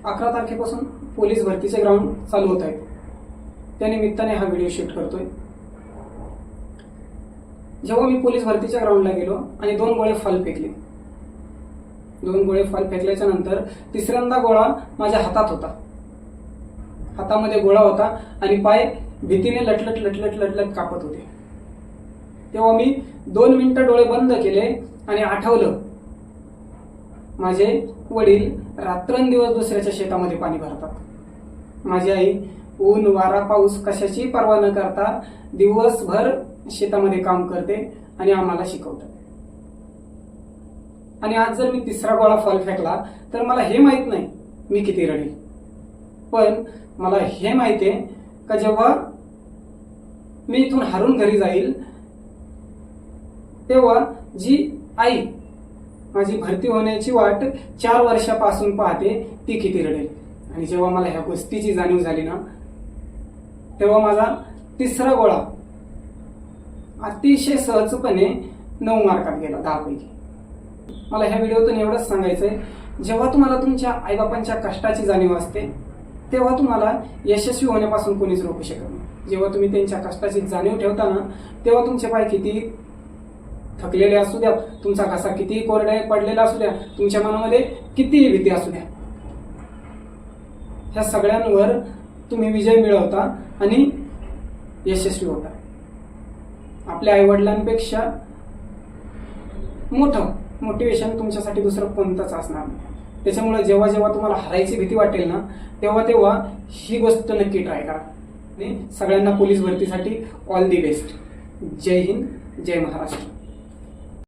11 तारखेपासून police भरतीचे ground चालू होत आहेत. त्या निमित्ताने हा व्हिडिओ शूट करतोय. जेव्हा मी पोलीस भरतीच्या ग्राउंडला गेलो आणि 2 गोळे फॉल फेकले. 2 गोळे फॉल फेकल्याच्या नंतर तिसऱ्यांदा गोळा माझ्या हातात होता. हातामध्ये गोळा होता आणि पाय भीतीने लटलट लटलट लटलट कापत होते. तेव्हा मी 2 मिनिटं डोळे बंद केले आणि आठवलं, माझे वडील रात्रंदिवस दुसऱ्याच्या शेतामध्ये पाणी भरतात. माझी आई ऊन वारा पाऊस कशाची पर्वा न करता दिवसभर शेतामध्ये काम करते आणि आम्हाला शिकवतात. आणि आज जर मी तिसरा गोळा फॉल फेकला तर मला हे माहित नाही मी किती रडेल, पण मला हे माहिती आहे का जेव्हा मी इथून हारून घरी जाईल तेव्हा जी आई माझी भरती होण्याची वाट 4 वर्षापासून पाहते ती किती रडेल. आणि जेव्हा मला ह्या गोष्टीची जाणीव झाली ना, तेव्हा माझा तिसरा गोळा अतिशय सहजपणे 9 मार्कात गेला 10 पैकी. मला ह्या व्हिडिओतून एवढंच सांगायचंय, जेव्हा तुम्हाला तुमच्या आईबापांच्या कष्टाची जाणीव असते तेव्हा तुम्हाला यशस्वी होण्यापासून कोणीच रोखू शकत नाही. जेव्हा तुम्ही त्यांच्या कष्टाची जाणीव ठेवता ना, तेव्हा तुमचे पाय किती थकलेले असू द्या, तुमचा घसा कितीही कोरडा पडलेला असू द्या, तुमच्या मनामध्ये कितीही भीती असू द्या, ह्या सगळ्यांवर तुम्ही विजय मिळवता आणि यशस्वी होता. आपल्या आईवडिलांपेक्षा मोठं मोटिवेशन तुमच्यासाठी दुसरं कोणतंच असणार नाही. त्याच्यामुळे जेव्हा जेव्हा तुम्हाला हरायची भीती वाटेल ना, तेव्हा तेव्हा ही गोष्ट नक्की ट्राय करा. आणि सगळ्यांना पोलीस भरतीसाठी ऑल दी बेस्ट. जय हिंद, जय महाराष्ट्र.